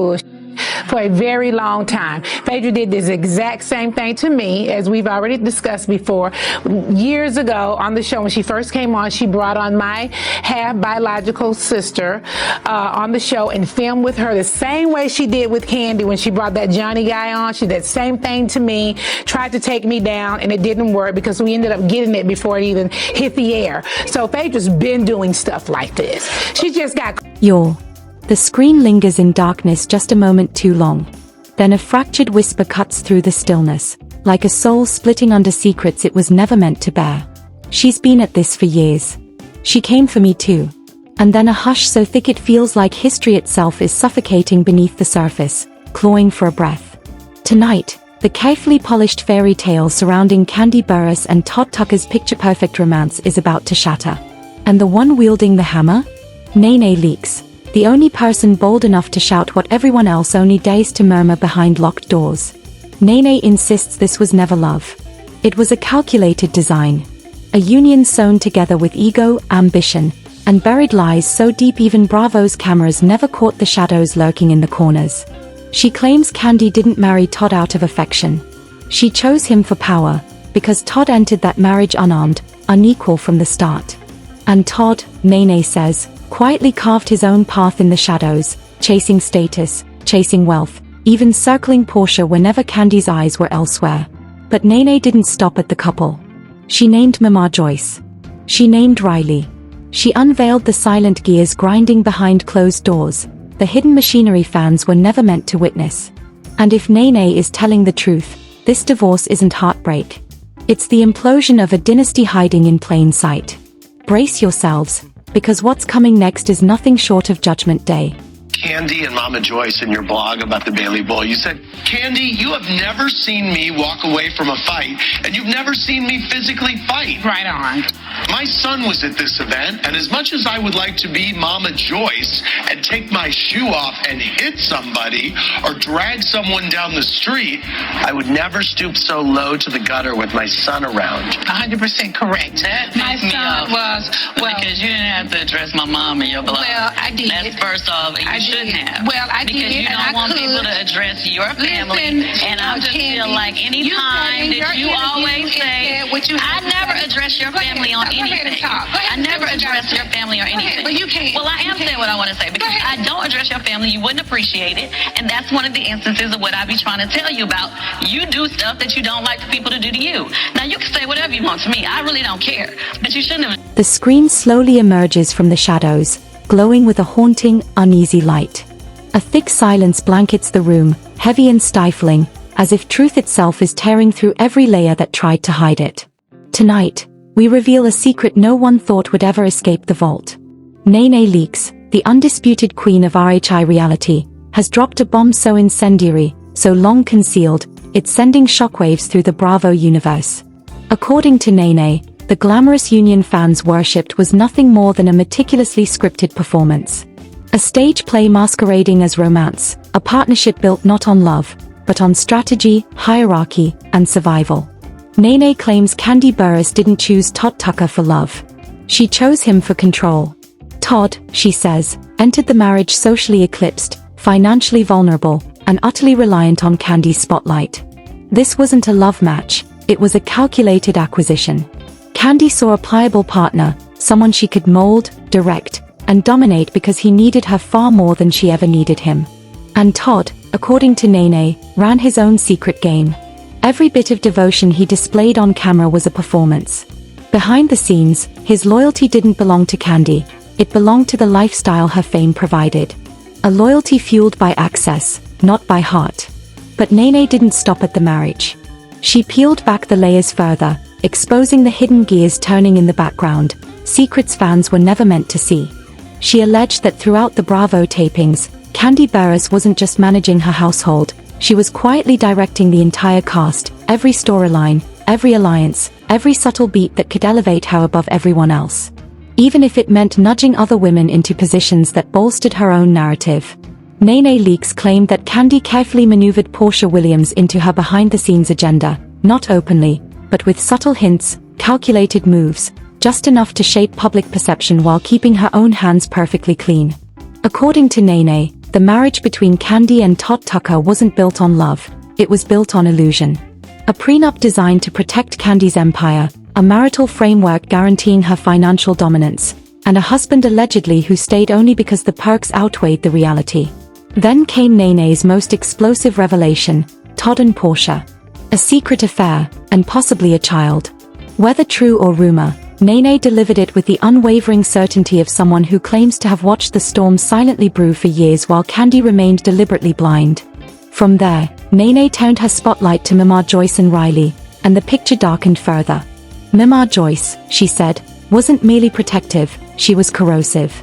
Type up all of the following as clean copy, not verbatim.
for a very long time. Phaedra did this exact same thing to me, as we've already discussed before. Years ago on the show, when she first came on, she brought on my half-biological sister on the show and filmed with her the same way she did with Kandi when she brought that Johnny guy on. She did the same thing to me, tried to take me down, and it didn't work because we ended up getting it before it even hit the air. So Phaedra's been doing stuff like this. She just got... The screen lingers in darkness just a moment too long. Then a fractured whisper cuts through the stillness, like a soul splitting under secrets it was never meant to bear. She's been at this for years. She came for me too. And then a hush so thick it feels like history itself is suffocating beneath the surface, clawing for a breath. Tonight, the carefully polished fairy tale surrounding Kandi Burruss and Todd Tucker's picture-perfect romance is about to shatter. And the one wielding the hammer? NeNe leaks. The only person bold enough to shout what everyone else only dares to murmur behind locked doors. NeNe insists this was never love. It was a calculated design. A union sewn together with ego, ambition, and buried lies so deep even Bravo's cameras never caught the shadows lurking in the corners. She claims Kandi didn't marry Todd out of affection. She chose him for power, because Todd entered that marriage unarmed, unequal from the start. And Todd, NeNe says, quietly carved his own path in the shadows, chasing status, chasing wealth, even circling Porsha whenever Kandi's eyes were elsewhere. But NeNe didn't stop at the couple. She named Mama Joyce. She named Riley. She unveiled the silent gears grinding behind closed doors, the hidden machinery fans were never meant to witness. And if NeNe is telling the truth, this divorce isn't heartbreak. It's the implosion of a dynasty hiding in plain sight. Brace yourselves, because what's coming next is nothing short of Judgment Day. Kandi and Mama Joyce in your blog about the Bailey Bowl, you said, Kandi, you have never seen me walk away from a fight, and you've never seen me physically fight. Right on. My son was at this event, and as much as I would like to be Mama Joyce and take my shoe off and hit somebody or drag someone down the street, I would never stoop so low to the gutter with my son around. 100% correct. That My pissed me son off, was, well, because you didn't have to address my mom in your blog. Well, I did. That's first off, and you shouldn't have. Well, I because did, you and don't I want could. people to address your family. Listen, and I just Kandi, feel like any you time said in that your you interview always and say, said what you I had to never say. address your Go ahead, family on go ahead and anything. talk. Go ahead I and never say what you address gotta your say. family or Go ahead, anything. but you can't. Well, I am saying what I want to say because I don't address your family. You wouldn't appreciate it. And that's one of the instances of what I be trying to tell you about. You do stuff that you don't like for people to do to you. Now, you can say whatever you want to me. I really don't care. But you shouldn't have. The screen slowly emerges from the shadows, glowing with a haunting, uneasy light. A thick silence blankets the room, heavy and stifling, as if truth itself is tearing through every layer that tried to hide it. Tonight, we reveal a secret no one thought would ever escape the vault. NeNe leaks, the undisputed queen of RHI reality, has dropped a bomb so incendiary, so long concealed, it's sending shockwaves through the Bravo universe. According to NeNe, the glamorous union fans worshipped was nothing more than a meticulously scripted performance. A stage play masquerading as romance, a partnership built not on love, but on strategy, hierarchy, and survival. NeNe claims Kandi Burruss didn't choose Todd Tucker for love. She chose him for control. Todd, she says, entered the marriage socially eclipsed, financially vulnerable, and utterly reliant on Kandi's spotlight. This wasn't a love match, it was a calculated acquisition. Kandi saw a pliable partner, someone she could mold, direct, and dominate because he needed her far more than she ever needed him. And Todd, according to NeNe, ran his own secret game. Every bit of devotion he displayed on camera was a performance. Behind the scenes, his loyalty didn't belong to Kandi, it belonged to the lifestyle her fame provided. A loyalty fueled by access, not by heart. But NeNe didn't stop at the marriage. She peeled back the layers further, exposing the hidden gears turning in the background, secrets fans were never meant to see. She alleged that throughout the Bravo tapings, Kandi Burruss wasn't just managing her household, she was quietly directing the entire cast, every storyline, every alliance, every subtle beat that could elevate her above everyone else. Even if it meant nudging other women into positions that bolstered her own narrative. NeNe leaks claimed that Kandi carefully maneuvered Porsha Williams into her behind-the-scenes agenda, not openly, but with subtle hints, calculated moves, just enough to shape public perception while keeping her own hands perfectly clean. According to NeNe, the marriage between Kandi and Todd Tucker wasn't built on love, it was built on illusion. A prenup designed to protect Kandi's empire, a marital framework guaranteeing her financial dominance, and a husband allegedly who stayed only because the perks outweighed the reality. Then came NeNe's most explosive revelation, Todd and Porsha. A secret affair, and possibly a child. Whether true or rumor, NeNe delivered it with the unwavering certainty of someone who claims to have watched the storm silently brew for years while Kandi remained deliberately blind. From there, NeNe turned her spotlight to Mama Joyce and Riley, and the picture darkened further. Mama Joyce, she said, wasn't merely protective, she was corrosive.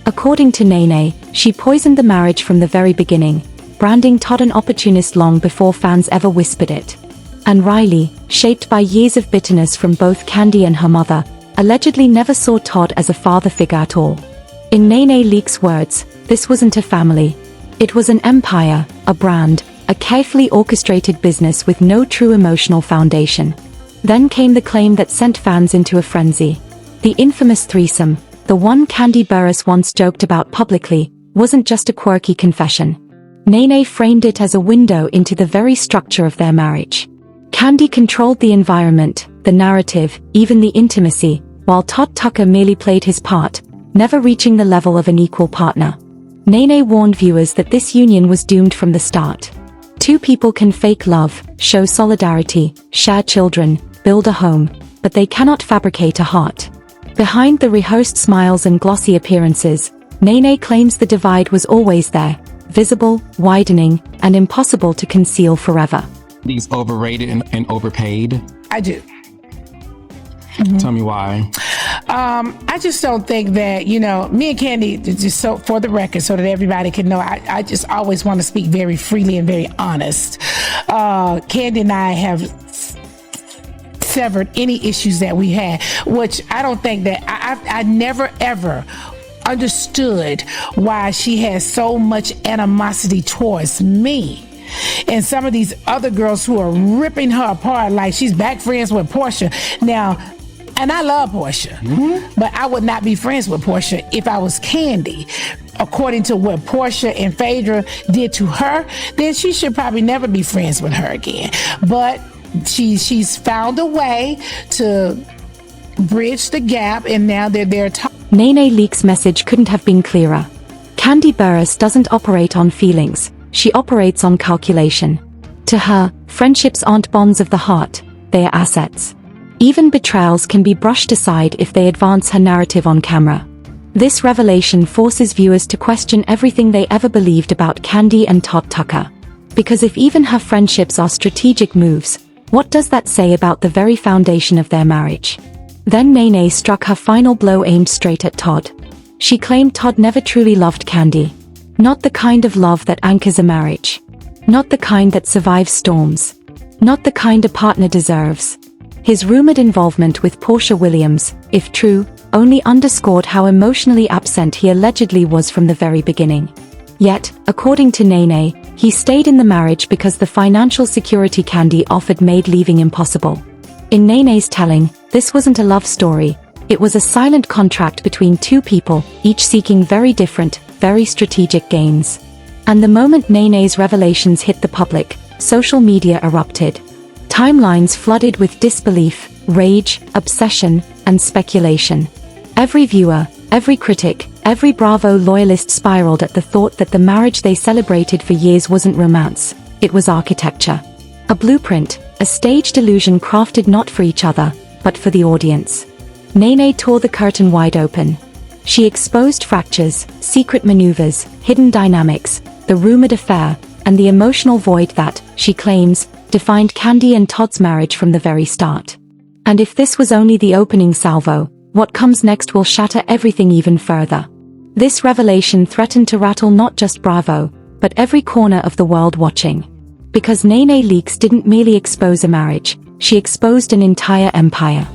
According to NeNe, she poisoned the marriage from the very beginning, branding Todd an opportunist long before fans ever whispered it. And Riley, shaped by years of bitterness from both Kandi and her mother, allegedly never saw Todd as a father figure at all. In NeNe Leak's words, this wasn't a family. It was an empire, a brand, a carefully orchestrated business with no true emotional foundation. Then came the claim that sent fans into a frenzy. The infamous threesome, the one Kandi Burruss once joked about publicly, wasn't just a quirky confession. NeNe framed it as a window into the very structure of their marriage. Kandi controlled the environment, the narrative, even the intimacy, while Todd Tucker merely played his part, never reaching the level of an equal partner. NeNe warned viewers that this union was doomed from the start. Two people can fake love, show solidarity, share children, build a home, but they cannot fabricate a heart. Behind the rehearsed smiles and glossy appearances, NeNe claims the divide was always there, visible, widening, and impossible to conceal forever. These overrated and overpaid? I do. Tell me why. I just don't think that, me and Kandi, just so for the record, so that everybody can know, I just always want to speak very freely and very honest. Kandi and I have severed any issues that we had, which I don't think that, I never ever understood why she has so much animosity towards me. And some of these other girls who are ripping her apart, like she's back friends with Porsha. Now, and I love Porsha, but I would not be friends with Porsha if I was Kandi. According to what Porsha and Phaedra did to her, then she should probably never be friends with her again. But she's found a way to bridge the gap, and now they're talking. NeNe Leak's message couldn't have been clearer. Kandi Burruss doesn't operate on feelings, she operates on calculation. To her, friendships aren't bonds of the heart, they are assets. Even betrayals can be brushed aside if they advance her narrative on camera. This revelation forces viewers to question everything they ever believed about Kandi and Todd Tucker. Because if even her friendships are strategic moves, what does that say about the very foundation of their marriage? Then NeNe struck her final blow aimed straight at Todd. She claimed Todd never truly loved Kandi. Not the kind of love that anchors a marriage. Not the kind that survives storms. Not the kind a partner deserves. His rumored involvement with Porsha Williams, if true, only underscored how emotionally absent he allegedly was from the very beginning. Yet, according to NeNe, he stayed in the marriage because the financial security Kandi offered made leaving impossible. In NeNe's telling, this wasn't a love story, it was a silent contract between two people, each seeking very different, very strategic gains. And the moment NeNe's revelations hit the public, social media erupted. Timelines flooded with disbelief, rage, obsession, and speculation. Every viewer, every critic, every Bravo loyalist spiraled at the thought that the marriage they celebrated for years wasn't romance, it was architecture. A blueprint, a staged illusion crafted not for each other, but for the audience. NeNe tore the curtain wide open. She exposed fractures, secret maneuvers, hidden dynamics, the rumored affair, and the emotional void that, she claims, defined Kandi and Todd's marriage from the very start. And if this was only the opening salvo, what comes next will shatter everything even further. This revelation threatened to rattle not just Bravo, but every corner of the world watching. Because NeNe Leaks didn't merely expose a marriage, she exposed an entire empire.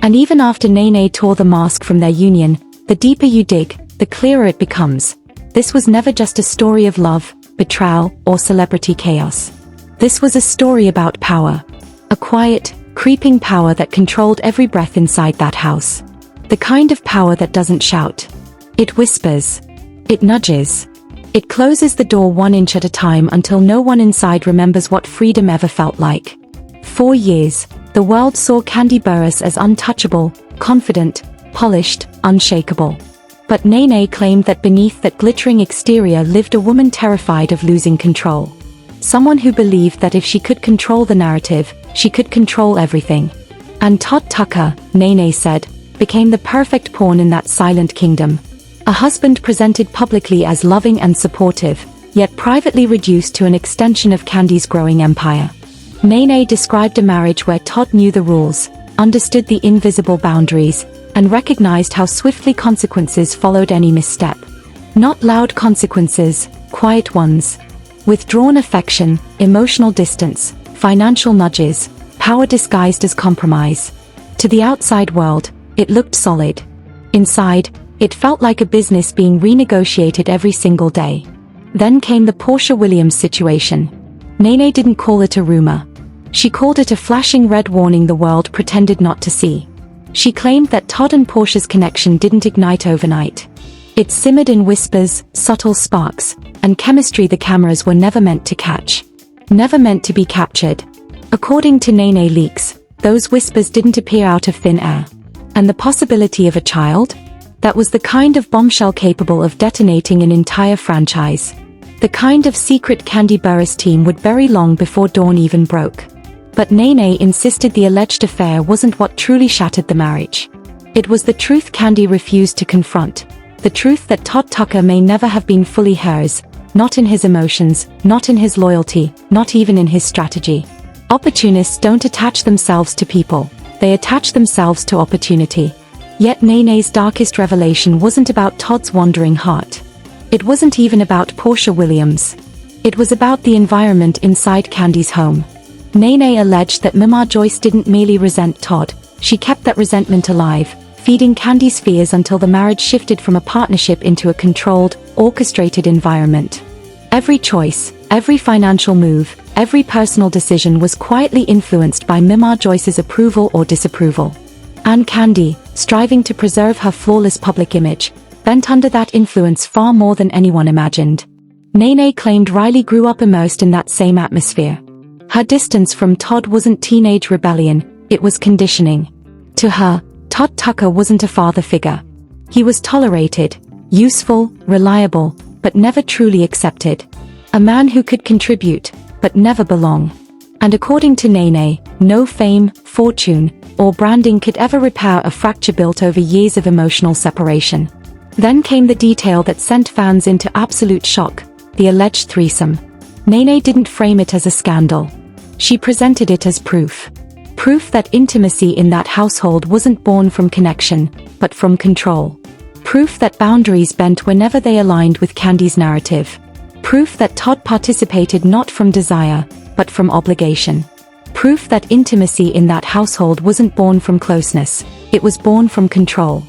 And even after NeNe tore the mask from their union, the deeper you dig, the clearer it becomes. This was never just a story of love, betrayal, or celebrity chaos. This was a story about power. A quiet, creeping power that controlled every breath inside that house. The kind of power that doesn't shout. It whispers. It nudges. It closes the door 1 inch at a time until no one inside remembers what freedom ever felt like. 4 years, the world saw Kandi Burruss as untouchable, confident, polished, unshakable. But NeNe claimed that beneath that glittering exterior lived a woman terrified of losing control. Someone who believed that if she could control the narrative, she could control everything. And Todd Tucker, NeNe said, became the perfect pawn in that silent kingdom. A husband presented publicly as loving and supportive, yet privately reduced to an extension of Kandi's growing empire. NeNe described a marriage where Todd knew the rules, understood the invisible boundaries, and recognized how swiftly consequences followed any misstep. Not loud consequences, quiet ones. Withdrawn affection, emotional distance, financial nudges, power disguised as compromise. To the outside world, it looked solid. Inside, it felt like a business being renegotiated every single day. Then came the Porsha Williams situation. NeNe didn't call it a rumor. She called it a flashing red warning the world pretended not to see. She claimed that Todd and Porsha's connection didn't ignite overnight. It simmered in whispers, subtle sparks, and chemistry the cameras were never meant to catch. Never meant to be captured. According to NeNe leaks, those whispers didn't appear out of thin air. And the possibility of a child? That was the kind of bombshell capable of detonating an entire franchise. The kind of secret Kandi Burruss team would bury long before dawn even broke. But NeNe insisted the alleged affair wasn't what truly shattered the marriage. It was the truth Kandi refused to confront. The truth that Todd Tucker may never have been fully hers, not in his emotions, not in his loyalty, not even in his strategy. Opportunists don't attach themselves to people, they attach themselves to opportunity. Yet NeNe's darkest revelation wasn't about Todd's wandering heart. It wasn't even about Porsha Williams. It was about the environment inside Kandi's home. NeNe alleged that Mama Joyce didn't merely resent Todd, she kept that resentment alive, feeding Kandi's fears until the marriage shifted from a partnership into a controlled, orchestrated environment. Every choice, every financial move, every personal decision was quietly influenced by Mama Joyce's approval or disapproval. And Kandi, striving to preserve her flawless public image, bent under that influence far more than anyone imagined. NeNe claimed Riley grew up immersed in that same atmosphere. Her distance from Todd wasn't teenage rebellion, it was conditioning. To her, Todd Tucker wasn't a father figure. He was tolerated, useful, reliable, but never truly accepted. A man who could contribute, but never belong. And according to NeNe, no fame, fortune, or branding could ever repair a fracture built over years of emotional separation. Then came the detail that sent fans into absolute shock, the alleged threesome. NeNe didn't frame it as a scandal. She presented it as proof. Proof that intimacy in that household wasn't born from connection, but from control. Proof that boundaries bent whenever they aligned with Kandi's narrative. Proof that Todd participated not from desire, but from obligation. Proof that intimacy in that household wasn't born from closeness, it was born from control.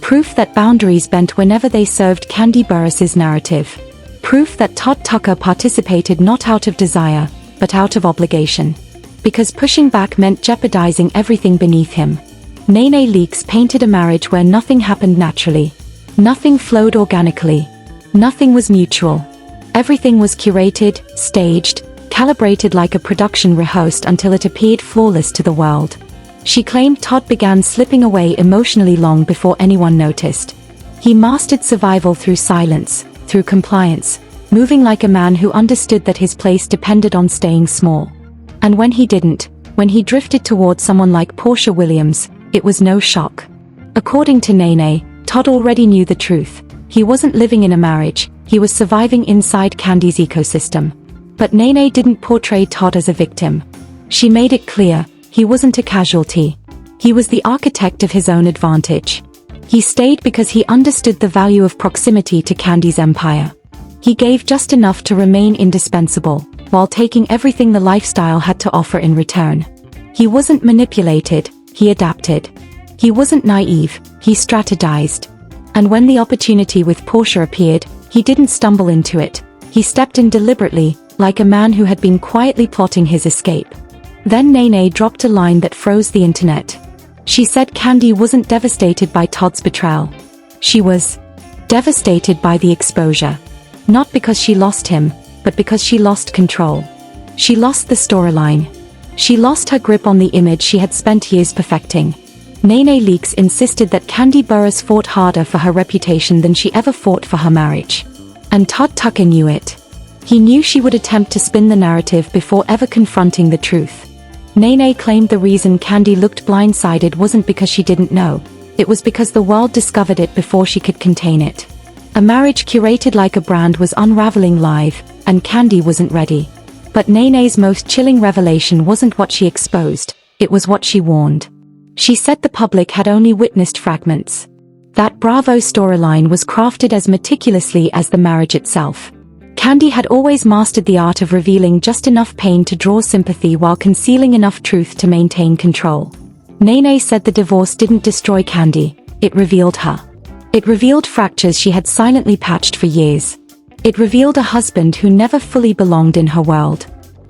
Proof that boundaries bent whenever they served Kandi Burruss's narrative. Proof that Todd Tucker participated not out of desire, but out of obligation. Because pushing back meant jeopardizing everything beneath him. NeNe leaks painted a marriage where nothing happened naturally. Nothing flowed organically. Nothing was mutual. Everything was curated, staged, calibrated like a production rehearsed until it appeared flawless to the world. She claimed Todd began slipping away emotionally long before anyone noticed. He mastered survival through silence, through compliance, moving like a man who understood that his place depended on staying small. And when he didn't, when he drifted toward someone like Porsha Williams, it was no shock. According to NeNe, Todd already knew the truth. He wasn't living in a marriage, he was surviving inside Kandi's ecosystem. But NeNe didn't portray Todd as a victim. She made it clear, he wasn't a casualty. He was the architect of his own advantage. He stayed because he understood the value of proximity to Kandi's empire. He gave just enough to remain indispensable, while taking everything the lifestyle had to offer in return. He wasn't manipulated, he adapted. He wasn't naive, he strategized. And when the opportunity with Porsha appeared, he didn't stumble into it. He stepped in deliberately, like a man who had been quietly plotting his escape. Then NeNe dropped a line that froze the internet. She said Kandi wasn't devastated by Todd's betrayal. She was devastated by the exposure. Not because she lost him, but because she lost control. She lost the storyline. She lost her grip on the image she had spent years perfecting. NeNe leaks insisted that Kandi Burruss fought harder for her reputation than she ever fought for her marriage. And Todd Tucker knew it. He knew she would attempt to spin the narrative before ever confronting the truth. NeNe claimed the reason Kandi looked blindsided wasn't because she didn't know. It was because the world discovered it before she could contain it. A marriage curated like a brand was unraveling live, and Kandi wasn't ready. But NeNe's most chilling revelation wasn't what she exposed, it was what she warned. She said the public had only witnessed fragments. That Bravo storyline was crafted as meticulously as the marriage itself. Kandi had always mastered the art of revealing just enough pain to draw sympathy while concealing enough truth to maintain control. NeNe said the divorce didn't destroy Kandi, it revealed her. It revealed fractures she had silently patched for years. It revealed a husband who never fully belonged in her world.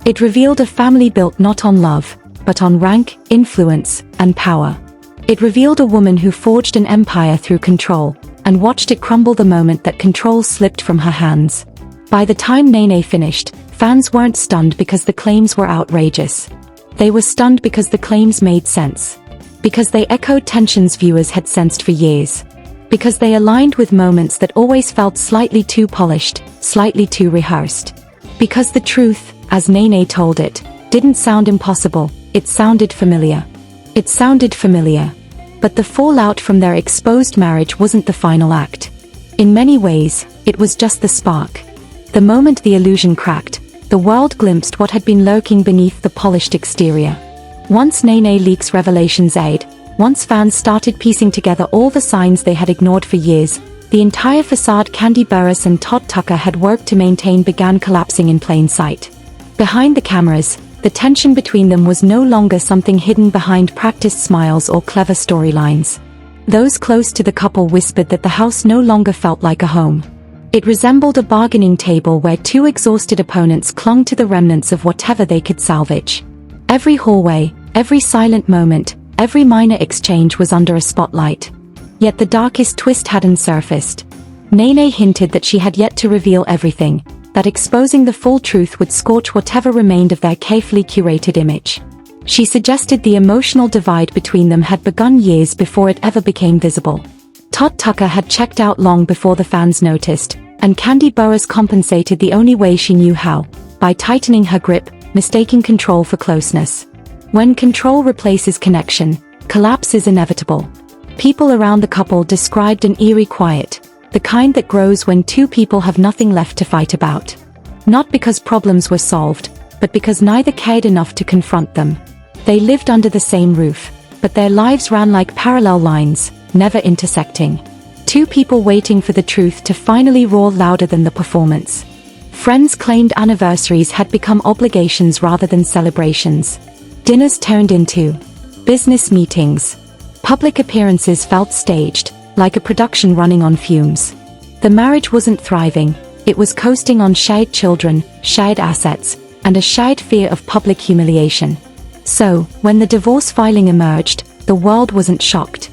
It revealed a family built not on love, but on rank, influence, and power. It revealed a woman who forged an empire through control, and watched it crumble the moment that control slipped from her hands. By the time NeNe finished, fans weren't stunned because the claims were outrageous. They were stunned because the claims made sense. Because they echoed tensions viewers had sensed for years. Because they aligned with moments that always felt slightly too polished, slightly too rehearsed. Because the truth, as NeNe told it, didn't sound impossible, it sounded familiar. It sounded familiar. But the fallout from their exposed marriage wasn't the final act. In many ways, it was just the spark. The moment the illusion cracked, the world glimpsed what had been lurking beneath the polished exterior. Once NeNe leaks revelations aired, once fans started piecing together all the signs they had ignored for years, the entire facade Kandi Burruss and Todd Tucker had worked to maintain began collapsing in plain sight. Behind the cameras, the tension between them was no longer something hidden behind practiced smiles or clever storylines. Those close to the couple whispered that the house no longer felt like a home. It resembled a bargaining table where two exhausted opponents clung to the remnants of whatever they could salvage. Every hallway, every silent moment, every minor exchange was under a spotlight. Yet the darkest twist hadn't surfaced. NeNe hinted that she had yet to reveal everything, that exposing the full truth would scorch whatever remained of their carefully curated image. She suggested the emotional divide between them had begun years before it ever became visible. Todd Tucker had checked out long before the fans noticed, and Kandi Burruss compensated the only way she knew how, by tightening her grip, mistaking control for closeness. When control replaces connection, collapse is inevitable. People around the couple described an eerie quiet, the kind that grows when two people have nothing left to fight about. Not because problems were solved, but because neither cared enough to confront them. They lived under the same roof, but their lives ran like parallel lines, never intersecting. Two people waiting for the truth to finally roar louder than the performance. Friends claimed anniversaries had become obligations rather than celebrations. Dinners turned into business meetings. Public appearances felt staged, like a production running on fumes. The marriage wasn't thriving, it was coasting on shared children, shared assets, and a shared fear of public humiliation. So, when the divorce filing emerged, the world wasn't shocked.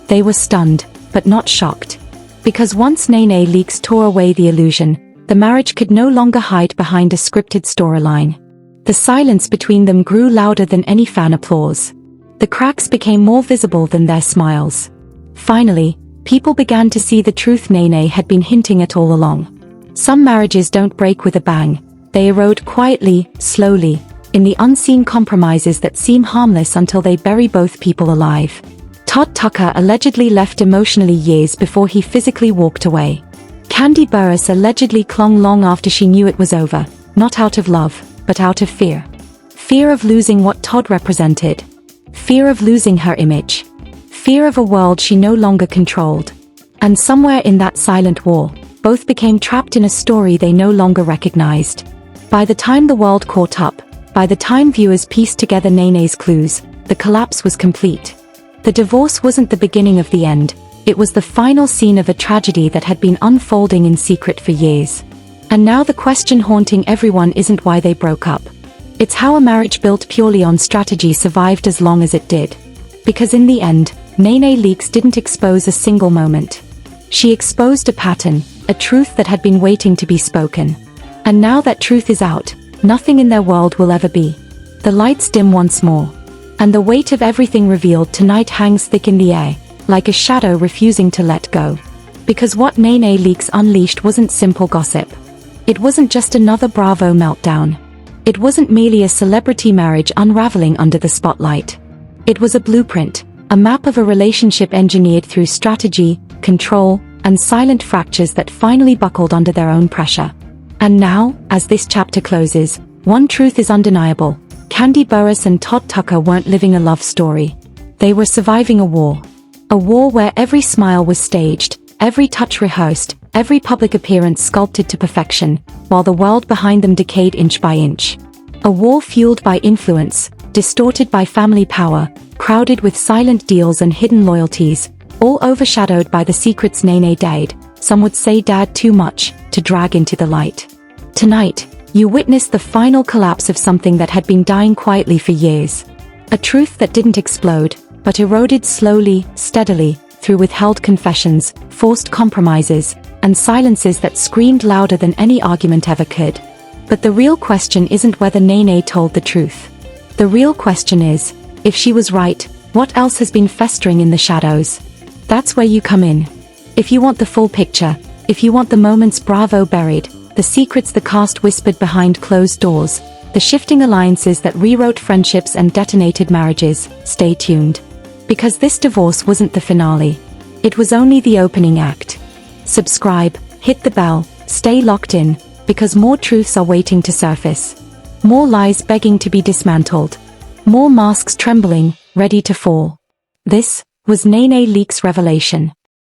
They were stunned, but not shocked. Because once NeNe leaks tore away the illusion, the marriage could no longer hide behind a scripted storyline. The silence between them grew louder than any fan applause. The cracks became more visible than their smiles. Finally, people began to see the truth NeNe had been hinting at all along. Some marriages don't break with a bang, they erode quietly, slowly, in the unseen compromises that seem harmless until they bury both people alive. Todd Tucker allegedly left emotionally years before he physically walked away. Kandi Burruss allegedly clung long after she knew it was over, not out of love, but out of fear. Fear of losing what Todd represented. Fear of losing her image. Fear of a world she no longer controlled. And somewhere in that silent war, both became trapped in a story they no longer recognized. By the time the world caught up, by the time viewers pieced together NeNe's clues, the collapse was complete. The divorce wasn't the beginning of the end, it was the final scene of a tragedy that had been unfolding in secret for years. And now the question haunting everyone isn't why they broke up. It's how a marriage built purely on strategy survived as long as it did. Because in the end, NeNe leaks didn't expose a single moment. She exposed a pattern, a truth that had been waiting to be spoken. And now that truth is out, nothing in their world will ever be. The lights dim once more, and the weight of everything revealed tonight hangs thick in the air, like a shadow refusing to let go. Because what NeNe leaks unleashed wasn't simple gossip. It wasn't just another Bravo meltdown. It wasn't merely a celebrity marriage unraveling under the spotlight. It was a blueprint, a map of a relationship engineered through strategy, control, and silent fractures that finally buckled under their own pressure. And now, as this chapter closes, one truth is undeniable. Kandi Burruss and Todd Tucker weren't living a love story. They were surviving a war. A war where every smile was staged, every touch rehearsed, every public appearance sculpted to perfection, while the world behind them decayed inch by inch. A war fueled by influence, distorted by family power, crowded with silent deals and hidden loyalties, all overshadowed by the secrets NeNe dared, some would say dared too much, to drag into the light. Tonight, you witnessed the final collapse of something that had been dying quietly for years. A truth that didn't explode, but eroded slowly, steadily, through withheld confessions, forced compromises, and silences that screamed louder than any argument ever could. But the real question isn't whether NeNe told the truth. The real question is, if she was right, what else has been festering in the shadows? That's where you come in. If you want the full picture, if you want the moments Bravo buried, the secrets the cast whispered behind closed doors, the shifting alliances that rewrote friendships and detonated marriages, stay tuned. Because this divorce wasn't the finale. It was only the opening act. Subscribe, hit the bell, stay locked in, because more truths are waiting to surface. More lies begging to be dismantled. More masks trembling, ready to fall. This was NeNe Leakes Revelation.